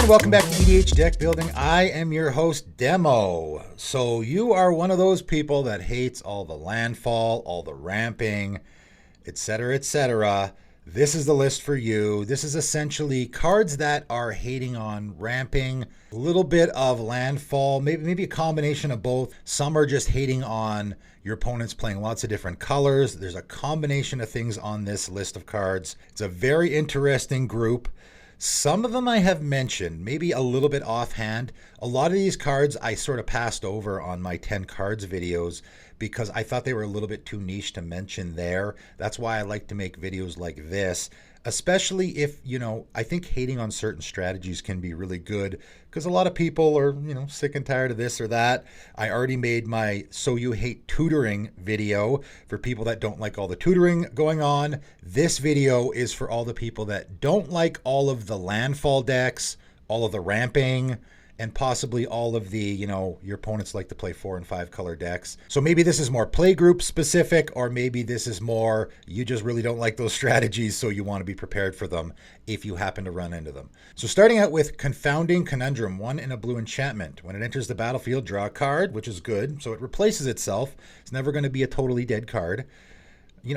And welcome back to EDH Deck Building. I am your host, Demo. So you are one of those people that hates all the landfall, all the ramping, etc., etc. This is the list for you. This is essentially cards that are hating on ramping, a little bit of landfall, maybe a combination of both. Some are just hating on your opponents playing lots of different colors. There's a combination of things on this list of cards. It's a very interesting group. Some of them I have mentioned, maybe a little bit offhand. A lot of these cards I sort of passed over on my 10 cards videos because I thought they were a little bit too niche to mention there. That's why I like to make videos like this, especially if, I think hating on certain strategies can be really good because a lot of people are, sick and tired of this or that. I already made my So You Hate Tutoring video for people that don't like all the tutoring going on. This video is for all the people that don't like all of the landfall decks, all of the ramping, and possibly all of the, your opponents like to play 4 and 5 color decks. So maybe this is more playgroup specific, or maybe this is more, you just really don't like those strategies, so you want to be prepared for them if you happen to run into them. So starting out with Confounding Conundrum, 1 in a blue enchantment. When it enters the battlefield, draw a card, which is good. So it replaces itself. It's never going to be a totally dead card.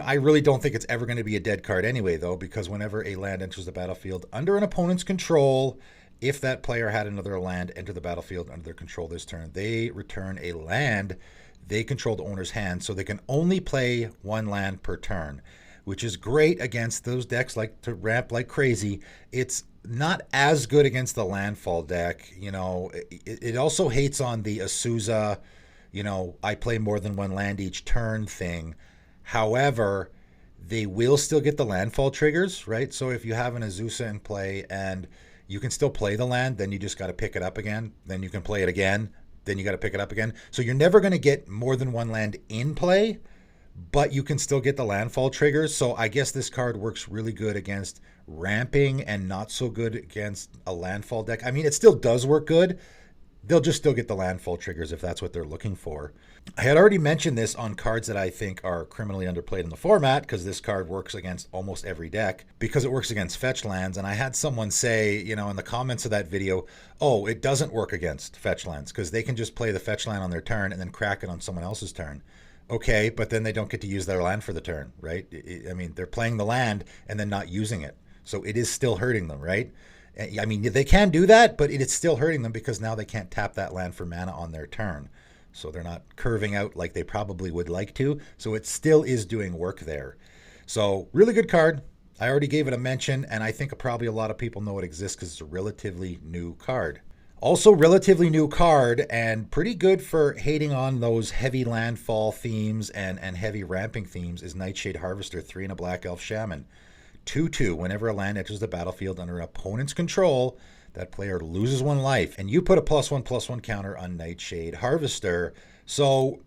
I really don't think it's ever going to be a dead card anyway, though, because whenever a land enters the battlefield under an opponent's control, if that player had another land enter the battlefield under their control this turn, they return a land they control the owner's hand, so they can only play 1 land per turn, which is great against those decks like to ramp like crazy. It's not as good against the landfall deck. It also hates on the Azusa, I play more than 1 land each turn thing. However, they will still get the landfall triggers, right? So if you have an Azusa in play and you can still play the land, then you just got to pick it up again. Then you can play it again. Then you got to pick it up again. So you're never going to get more than 1 land in play, but you can still get the landfall triggers. So I guess this card works really good against ramping and not so good against a landfall deck. I mean, it still does work good. They'll just still get the landfall triggers if that's what they're looking for. I had already mentioned this on cards that I think are criminally underplayed in the format, because this card works against almost every deck because it works against fetch lands. And I had someone say, in the comments of that video, oh, it doesn't work against fetch lands because they can just play the fetch land on their turn and then crack it on someone else's turn. Okay, but then they don't get to use their land for the turn, right? I mean, they're playing the land and then not using it. So it is still hurting them, right? I mean, they can do that, but it's still hurting them because now they can't tap that land for mana on their turn. So they're not curving out like they probably would like to. So it still is doing work there. So really good card. I already gave it a mention, and I think probably a lot of people know it exists because it's a relatively new card. Also relatively new card and pretty good for hating on those heavy landfall themes and heavy ramping themes is Nightshade Harvester, 3 and a black elf shaman. 2/2, whenever a land enters the battlefield under opponent's control, that player loses 1 life. And you put a +1/+1 counter on Nightshade Harvester. So,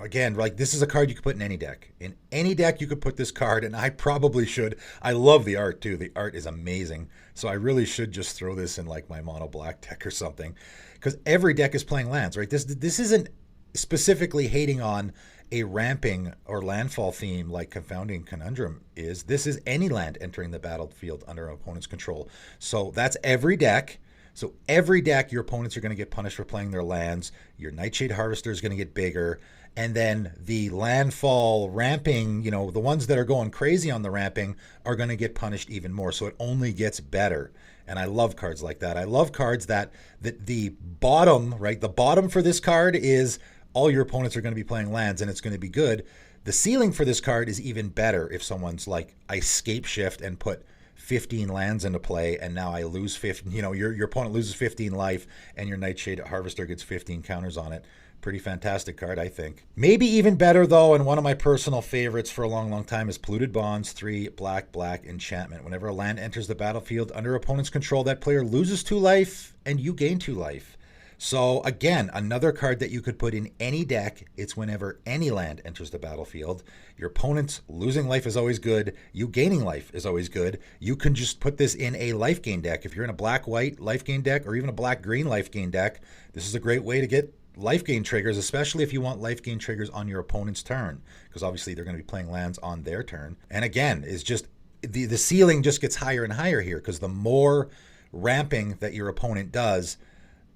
again, this is a card you could put in any deck. In any deck, you could put this card, and I probably should. I love the art, too. The art is amazing. So I really should just throw this in, my mono black deck or something. Because every deck is playing lands, right? This isn't specifically hating on a ramping or landfall theme like Confounding Conundrum is. This is any land entering the battlefield under an opponent's control. So that's every deck. So every deck, your opponents are going to get punished for playing their lands. Your Nightshade Harvester is going to get bigger. And then the landfall ramping, the ones that are going crazy on the ramping are going to get punished even more. So it only gets better. And I love cards like that. I love cards that the bottom, right? The bottom for this card is all your opponents are going to be playing lands and it's going to be good. The ceiling for this card is even better if someone's like, I scape shift and put 15 lands into play and now I lose 15, your opponent loses 15 life and your Nightshade Harvester gets 15 counters on it. Pretty fantastic card, I think. Maybe even better, though, and one of my personal favorites for a long, long time is Polluted Bonds, 3 black enchantment. Whenever a land enters the battlefield under opponent's control, that player loses 2 life and you gain 2 life. So again, another card that you could put in any deck. It's whenever any land enters the battlefield. Your opponent's losing life is always good. You gaining life is always good. You can just put this in a life gain deck. If you're in a black-white life gain deck or even a black-green life gain deck, this is a great way to get life gain triggers, especially if you want life gain triggers on your opponent's turn, because obviously they're going to be playing lands on their turn. And again, it's just the ceiling just gets higher and higher here, because the more ramping that your opponent does,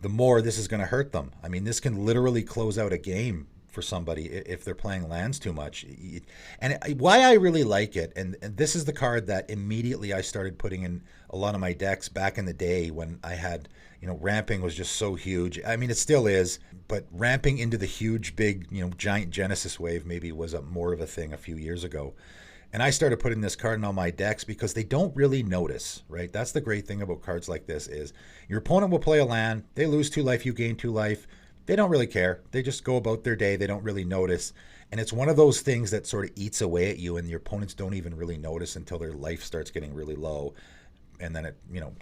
the more this is going to hurt them. I mean, this can literally close out a game for somebody if they're playing lands too much. And why I really like it, and this is the card that immediately I started putting in a lot of my decks back in the day when I had, ramping was just so huge. I mean, it still is, but ramping into the huge, big, giant Genesis wave maybe was more of a thing a few years ago. And I started putting this card in all my decks because they don't really notice, right? That's the great thing about cards like this is your opponent will play a land, they lose 2 life, you gain 2 life. They don't really care. They just go about their day. They don't really notice. And it's one of those things that sort of eats away at you and your opponents don't even really notice until their life starts getting really low. And then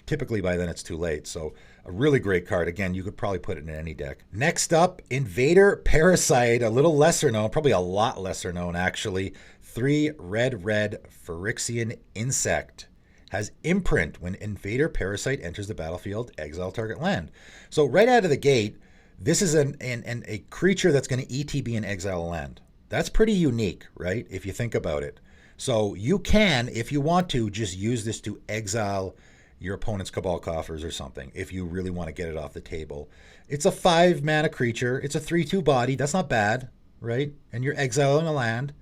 typically by then it's too late. So a really great card. Again, you could probably put it in any deck. Next up, Invader Parasite, a little lesser known, probably a lot lesser known actually. 3 red Phyrexian insect. Has imprint. When Invader Parasite enters the battlefield, exile target land. So right out of the gate, this is a creature that's going to ETB and exile a land. That's pretty unique, right? If you think about it. So you can, if you want to, just use this to exile your opponent's Cabal Coffers or something if you really want to get it off the table. It's a 5 mana creature. It's a 3/2 body. That's not bad, right? And you're exiling a land.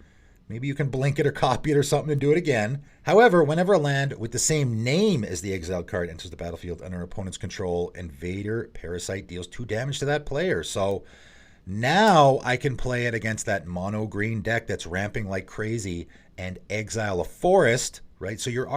Maybe you can blink it or copy it or something and do it again. However, whenever a land with the same name as the exiled card enters the battlefield under opponent's control, Invader Parasite deals 2 damage to that player. So now I can play it against that mono green deck that's ramping like crazy and exile a forest, right? So they're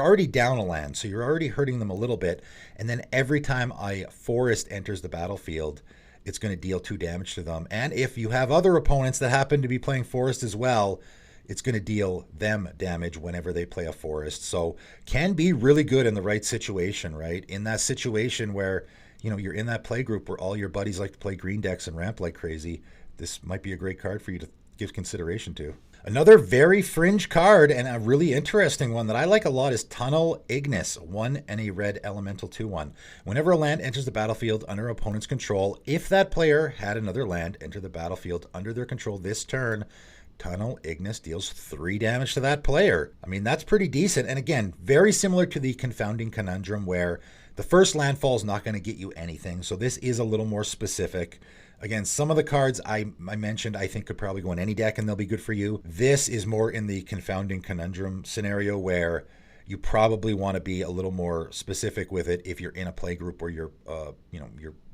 already down a land, so you're already hurting them a little bit. And then every time a forest enters the battlefield, it's going to deal 2 damage to them. And if you have other opponents that happen to be playing forest as well, it's going to deal them damage whenever they play a forest. So can be really good in the right situation, right? In that situation where, you're in that play group where all your buddies like to play green decks and ramp like crazy, this might be a great card for you to give consideration to. Another very fringe card and a really interesting one that I like a lot is Tunnel Ignis, 1 and a red elemental 2/1. Whenever a land enters the battlefield under opponent's control, if that player had another land enter the battlefield under their control this turn, Tunnel Ignis deals 3 damage to that player. I mean, that's pretty decent. And again, very similar to the Confounding Conundrum where the first landfall is not going to get you anything. So this is a little more specific. Again, some of the cards I mentioned I think could probably go in any deck and they'll be good for you. This is more in the Confounding Conundrum scenario where you probably want to be a little more specific with it if you're in a play group where your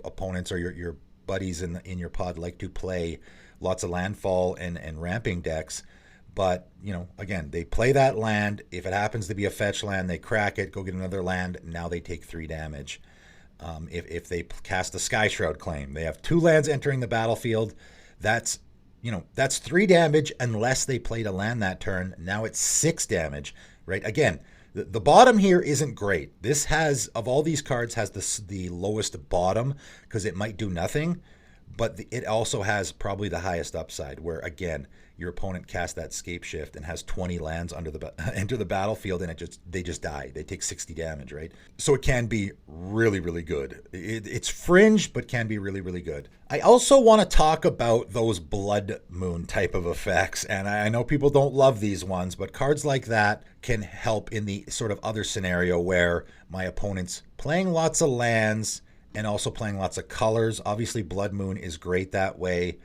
opponents or your buddies in your pod like to play lots of landfall and ramping decks. But, again, they play that land. If it happens to be a fetch land, they crack it, go get another land. Now they take 3 damage. If they cast a Sky Shroud claim, they have 2 lands entering the battlefield. That's 3 damage unless they played a land that turn. Now it's 6 damage, right? Again, the bottom here isn't great. This has, of all these cards, has the lowest bottom because it might do nothing. But it also has probably the highest upside where, again, your opponent casts that Scape Shift and has 20 lands enter the battlefield and they just die. They take 60 damage, right? So it can be really, really good. It's fringe, but can be really, really good. I also want to talk about those Blood Moon type of effects. And I know people don't love these ones, but cards like that can help in the sort of other scenario where my opponent's playing lots of lands and also playing lots of colors. Obviously, Blood Moon is great that way.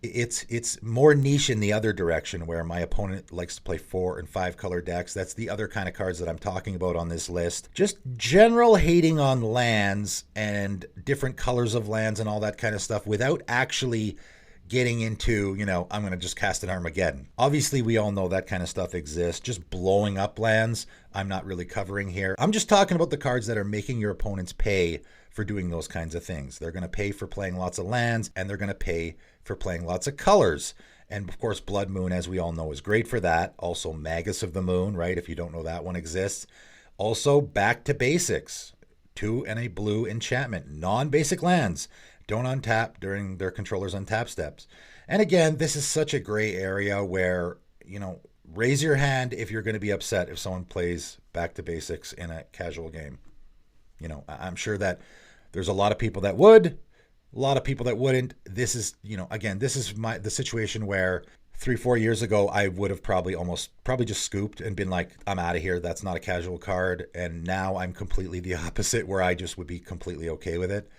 It's more niche in the other direction where my opponent likes to play 4 and 5 color decks. That's the other kind of cards that I'm talking about on this list. Just general hating on lands and different colors of lands and all that kind of stuff without actually getting into, I'm going to just cast an Armageddon. Obviously, we all know that kind of stuff exists. Just blowing up lands, I'm not really covering here. I'm just talking about the cards that are making your opponents pay for doing those kinds of things. They're going to pay for playing lots of lands, and they're going to pay for playing lots of colors. And of course, Blood Moon, as we all know, is great for that. Also, Magus of the Moon, right? If you don't know that one exists. Also, Back to Basics. 2 and a blue enchantment. Non-basic lands don't untap during their controller's untap steps. And again, this is such a gray area where, raise your hand if you're going to be upset if someone plays Back to Basics in a casual game. I'm sure that there's a lot of people that would, a lot of people that wouldn't. This is, again, this is the situation where 3-4 years ago, I would have probably just scooped and been like, I'm out of here. That's not a casual card. And now I'm completely the opposite, where I just would be completely okay with it.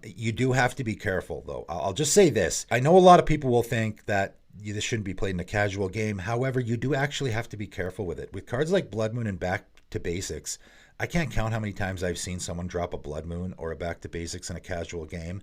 You do have to be careful, though. I'll just say this. I know a lot of people will think that this shouldn't be played in a casual game. However, you do actually have to be careful with it. With cards like Blood Moon and Back to Basics, I can't count how many times I've seen someone drop a Blood Moon or a Back to Basics in a casual game,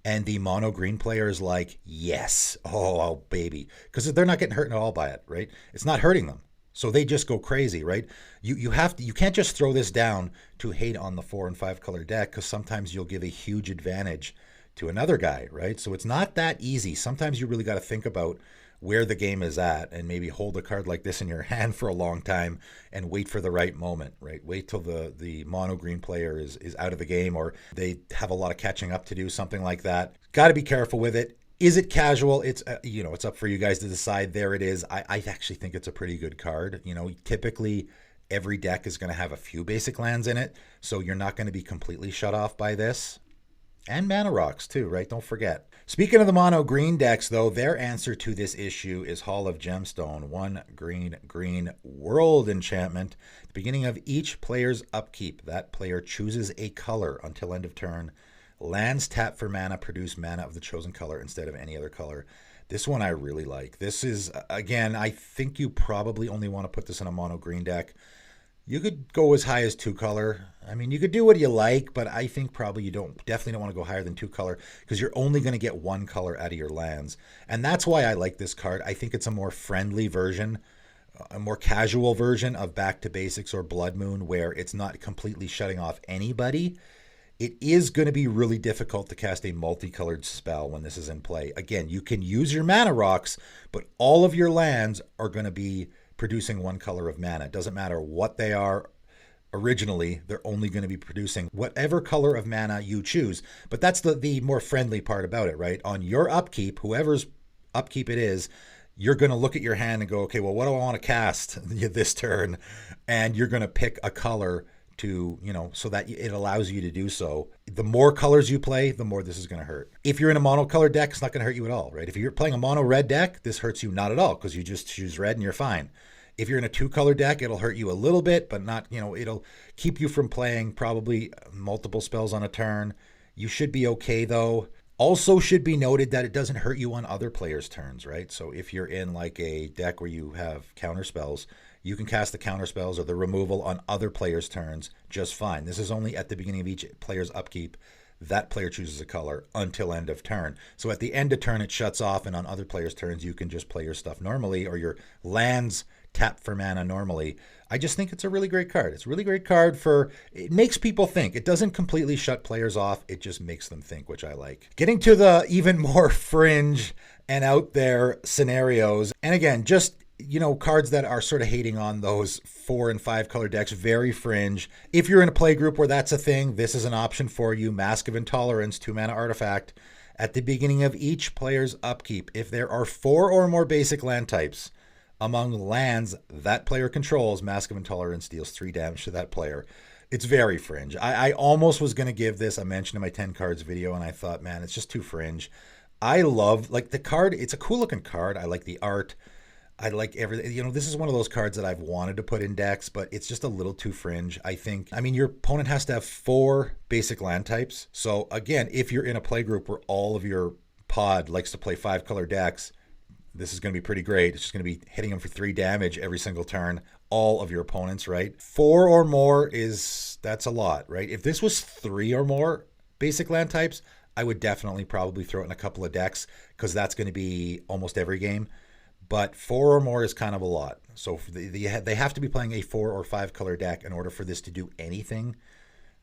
and the mono green player is like, yes, oh baby, because they're not getting hurt at all by it, right? It's not hurting them, so they just go crazy, right? You can't just throw this down to hate on the 4 and 5 color deck, because sometimes you'll give a huge advantage to another guy, right? So it's not that easy. Sometimes you really got to think about where the game is at, and maybe hold a card like this in your hand for a long time and wait for the right moment, right? Wait till the mono green player is out of the game, or they have a lot of catching up to do, something like that. Got to be careful with it. Is it casual? It's it's up for you guys to decide. There it is. I actually think it's a pretty good card. Typically every deck is going to have a few basic lands in it, so you're not going to be completely shut off by this. And mana rocks too, right? Don't forget. Speaking of the mono green decks, though, their answer to this issue is Hall of Gemstone. 1 green world enchantment. At the beginning of each player's upkeep, that player chooses a color until end of turn. Lands tap for mana produce mana of the chosen color instead of any other color. This one I really like. This is, again, I think you probably only want to put this in a mono green deck. You could go as high as 2 color. I mean, you could do what you like, but I think probably definitely don't want to go higher than 2 color, because you're only going to get 1 color out of your lands. And that's why I like this card. I think it's a more friendly version, a more casual version of Back to Basics or Blood Moon, where it's not completely shutting off anybody. It is going to be really difficult to cast a multicolored spell when this is in play. Again, you can use your mana rocks, but all of your lands are going to be producing 1 color of mana. It doesn't matter what they are originally, they're only going to be producing whatever color of mana you choose. But that's the more friendly part about it, right? On your upkeep, whoever's upkeep it is, you're going to look at your hand and go, okay, well, what do I want to cast this turn? And you're going to pick a color to, so that it allows you to do so. The more colors you play, the more this is going to hurt. If you're in a monocolored deck, it's not going to hurt you at all, right? If you're playing a mono red deck, this hurts you not at all, because you just choose red and you're fine. If you're in a 2-color deck, it'll hurt you a little bit, but not, it'll keep you from playing probably multiple spells on a turn. You should be okay, though. Also should be noted that it doesn't hurt you on other players' turns, right? So if you're in like a deck where you have counter spells, you can cast the counter spells or the removal on other players' turns just fine. This is only at the beginning of each player's upkeep. That player chooses a color until end of turn. So at the end of turn, it shuts off, and on other players' turns, you can just play your stuff normally, or your lands tap for mana normally. I just think it's a really great card. It's a really great card it makes people think. It doesn't completely shut players off. It just makes them think, which I like. Getting to the even more fringe and out there scenarios. And again, just cards that are sort of hating on those 4 and 5 color decks, very fringe. If you're in a play group where that's a thing, this is an option for you. Mask of Intolerance, 2-mana artifact. At the beginning of each player's upkeep, if there are 4 or more basic land types among lands that player controls, Mask of Intolerance deals 3 damage to that player. It's very fringe. I almost was going to give this a mention in my 10 cards video, and I thought, man, it's just too fringe. I love, the card. It's a cool looking card. I like the art. I like everything. This is one of those cards that I've wanted to put in decks, but it's just a little too fringe, I think. I mean, your opponent has to have 4 basic land types. So again, if you're in a play group where all of your pod likes to play 5 color decks, this is going to be pretty great. It's just going to be hitting them for 3 damage every single turn, all of your opponents, right? 4 or more that's a lot, right? If this was 3 or more basic land types, I would definitely probably throw it in a couple of decks, because that's going to be almost every game. But 4 or more is kind of a lot. So they have to be playing a 4 or 5 color deck in order for this to do anything.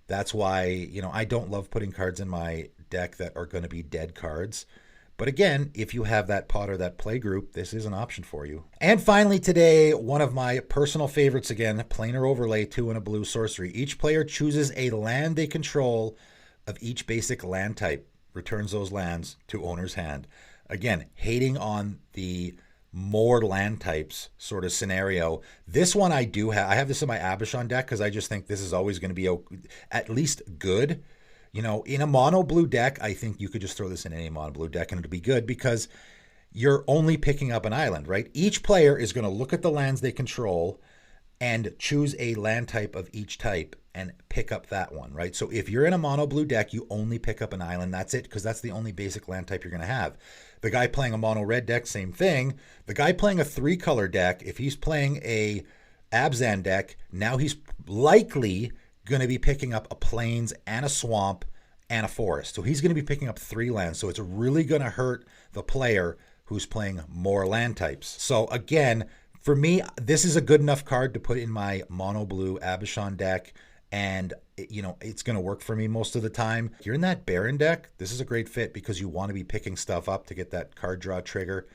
That's why, I don't love putting cards in my deck that are going to be dead cards. But again, if you have that pod or that play group, this is an option for you. And finally today, one of my personal favorites again, Planar Overlay, 2 and a blue sorcery. Each player chooses a land they control of each basic land type, returns those lands to owner's hand. Again, hating on the more land types sort of scenario. This one I do have. I have this in my Abishon deck because I just think this is always going to be at least good. In a mono blue deck, I think you could just throw this in any mono blue deck and it'll be good, because you're only picking up an island, right? Each player is going to look at the lands they control and choose a land type of each type and pick up that one, right? So if you're in a mono blue deck, you only pick up an island. That's it, because that's the only basic land type you're going to have. The guy playing a mono red deck, same thing. The guy playing a 3-color deck, if he's playing a Abzan deck, now he's likely going to be picking up a plains and a swamp and a forest. So he's going to be picking up 3 lands. So it's really going to hurt the player who's playing more land types. So again, for me, this is a good enough card to put in my mono blue Abishon deck, and it's going to work for me most of the time. If you're in that Baron deck, this is a great fit because you want to be picking stuff up to get that card draw trigger.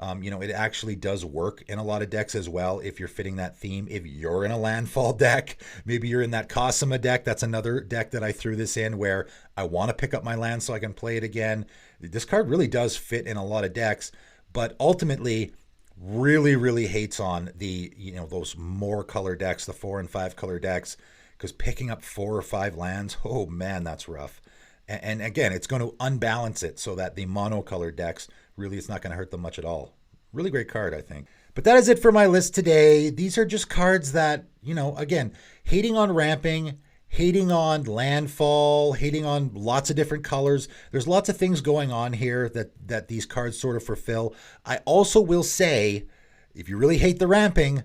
It actually does work in a lot of decks as well if you're fitting that theme. If you're in a Landfall deck, maybe you're in that Cosima deck. That's another deck that I threw this in where I want to pick up my land so I can play it again. This card really does fit in a lot of decks, but ultimately really, really hates on the, those more color decks, the 4 and 5 color decks, because picking up 4 or 5 lands, oh man, that's rough. And again, it's going to unbalance it so that the monocolored decks, really, it's not going to hurt them much at all. Really great card, I think. But that is it for my list today. These are just cards that, again, hating on ramping, hating on landfall, hating on lots of different colors. There's lots of things going on here that these cards sort of fulfill. I also will say, if you really hate the ramping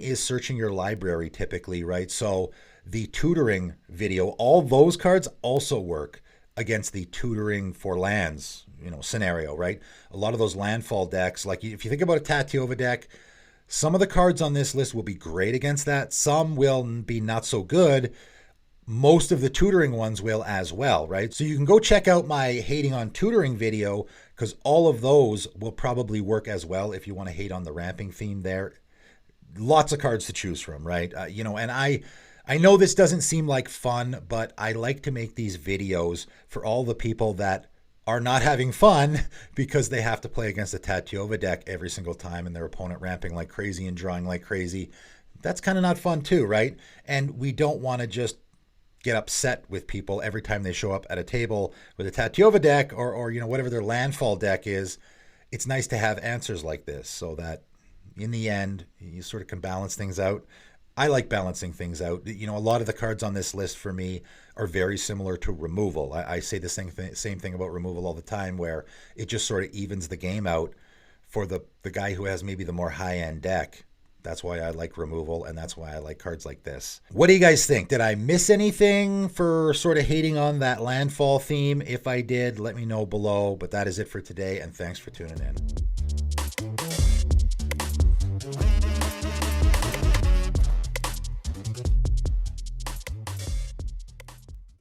is searching your library typically, right? So the tutoring video, all those cards also work against the tutoring for lands, scenario, right? A lot of those landfall decks, like if you think about a Tatiova deck, some of the cards on this list will be great against that. Some will be not so good. Most of the tutoring ones will as well, right? So you can go check out my hating on tutoring video because all of those will probably work as well if you want to hate on the ramping theme there. Lots of cards to choose from, right? And I know this doesn't seem like fun, but I like to make these videos for all the people that are not having fun because they have to play against a Tatiova deck every single time and their opponent ramping like crazy and drawing like crazy. That's kind of not fun too, right? And we don't want to just get upset with people every time they show up at a table with a Tatiova deck or whatever their landfall deck is. It's nice to have answers like this so that in the end, you sort of can balance things out. I like balancing things out. A lot of the cards on this list for me are very similar to removal. I say the same thing about removal all the time, where it just sort of evens the game out for the guy who has maybe the more high-end deck. That's why I like removal, and that's why I like cards like this. What do you guys think? Did I miss anything for sort of hating on that landfall theme? If I did, let me know below. But that is it for today, and thanks for tuning in.